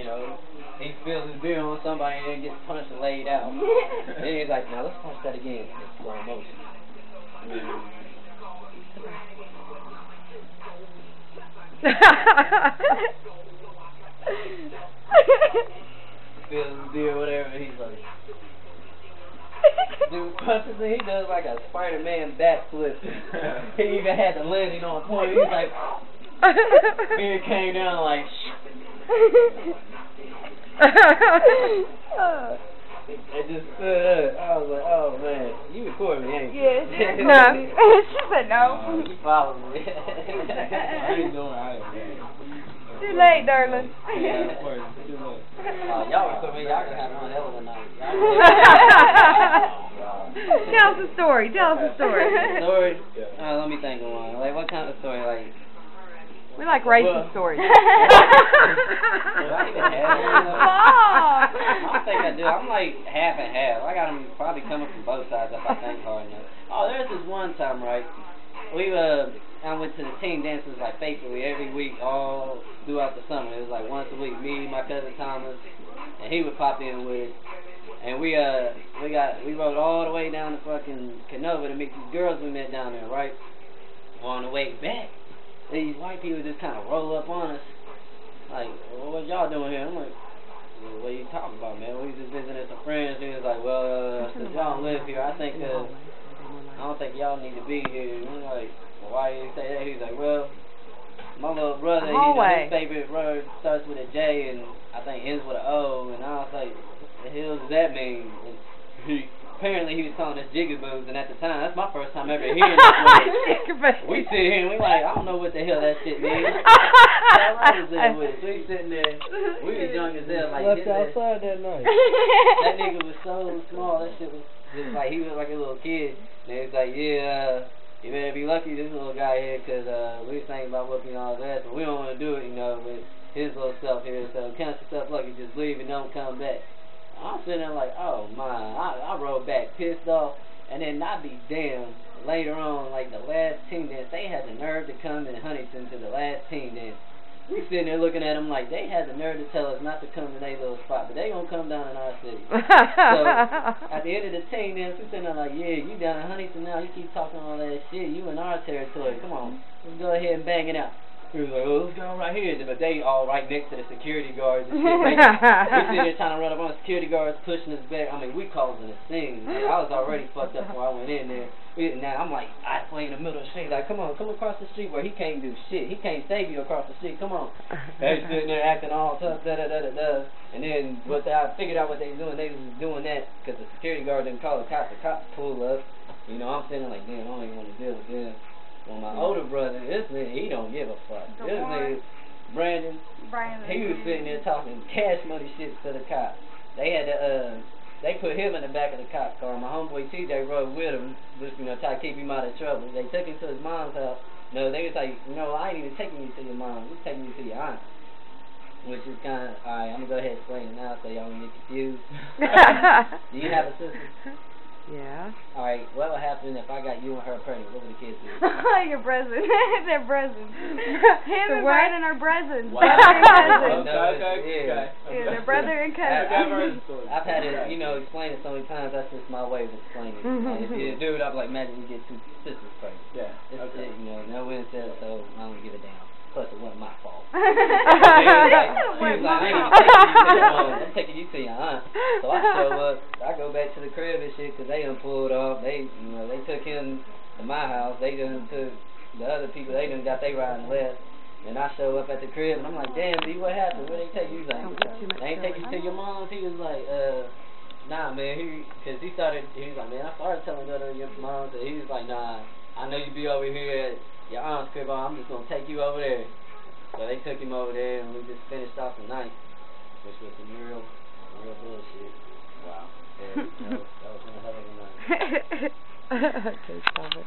know, he spills his beer on somebody and then gets punched and laid out. And then he's like, now let's punch that again in slow motion. Spills his beer, whatever, he's like, dude punches and he does like a Spider-Man backflip. He even had the landing on point. He's like, beer came down like, it just stood up. I was like, oh man, you recording me, ain't you? Yeah, no. She said no. You followed me. I ain't doing it. Too late, darling. Yeah, of course. Too late. Y'all record me. Y'all can have one hell of a night. Tell us a story. Tell us a story. Story? Let me think of one. Like, what kind of story? Like, we like racist stories. I don't think I do. I'm like half and half. I got them probably coming from both sides if I think hard enough. Oh, there's this one time, right? I went to the team dances like faithfully every week all throughout the summer. It was like once a week. Me, my cousin Thomas, and he would pop in with. And we rode all the way down to fucking Canova to meet these girls we met down there, right? On the way back, these white people just kind of roll up on us. Like, well, what y'all doing here? I'm like, well, what are you talking about, man? We just visiting some friends. He was like, well, since y'all don't live here, I don't think y'all need to be here. And I'm like, well, why do you say that? He's like, well, my little brother, his favorite word starts with a J and I think ends with an O. And I was like, what the hell does that mean? And apparently he was calling us jigaboos, and at the time, that's my first time ever hearing that word. We sit here and we like, I don't know what the hell that shit means. We sitting there, we was young as hell. Like, left outside that night. That nigga was so small, that shit was just like, he was like a little kid. And he was like, yeah, you better be lucky this little guy here, because we was thinking about whooping y'all's ass, but we don't want to do it, you know, with his little stuff here. So count yourself lucky, just leave and don't come back. I'm sitting there like, oh my, I rode back pissed off, and then not be damn, later on, like the last team dance, they had the nerve to come in Huntington to the last team dance. We sitting there looking at them like they had the nerve to tell us not to come to their little spot, but they gonna come down in our city. So at the end of the team dance, we sitting there like, yeah, you down in Huntington now, you keep talking all that shit, you in our territory, come on, let's go ahead and bang it out. He was like, oh, let's go right here. But they all right next to the security guards and shit. We sitting there trying to run up on the security guards, pushing us back. I mean, we causing a scene. Like, I was already fucked up before I went in there. Now I'm like, I play in the middle of the street. Like, come across the street where he can't do shit. He can't save you across the street. Come on. They sitting there acting all tough, da-da-da-da-da. And then I figured out what they was doing. They was doing that because the security guard didn't call the cops. The cops pulled up. You know, I'm sitting there like, damn, I don't even want to deal with them. Well, my older brother, this nigga, he don't give a fuck. This nigga, Brandon, he was sitting there talking cash money shit to the cops. They had to, they put him in the back of the cop car. My homeboy TJ rode with him, just, you know, try to keep him out of trouble. They took him to his mom's house. No, they was like, no, I ain't even taking you to your mom. We're taking you to your aunt. Which is kind of, alright, I'm going to go ahead and explain it now so y'all don't get confused. Do you have a sister? Yeah. Alright, what would happen if I got you and her pregnant? What would the kids do? You're present. They're present. Him and Brandon are present. Wow. Yeah, they're brother and cousin. I've had to, you know, explain it so many times. That's just my way of explaining it. Like, if you're a dude, I'm like, imagine you get two sisters pregnant. Yeah. It's it, you know, no incest, so I don't give a damn. Plus, it wasn't my fault. I'm taking you to your aunt. So I show up, I go back to the crib and shit, because they done pulled off. They, you know, they took him to my house. They done took the other people, they done got they ride and left. And I show up at the crib, and I'm like, damn, D, what happened? Where they take you? He's like, they ain't take you to your mom's? He was like, nah, man. He was like, man, I started telling her to your mom's. And he was like, nah, I know you be over here at your aunt's crib, I'm just going to take you over there. So they took him over there, and we just finished off the night, which was some real bullshit. Wow. Yeah, that was one hell of a night. Okay, stop it.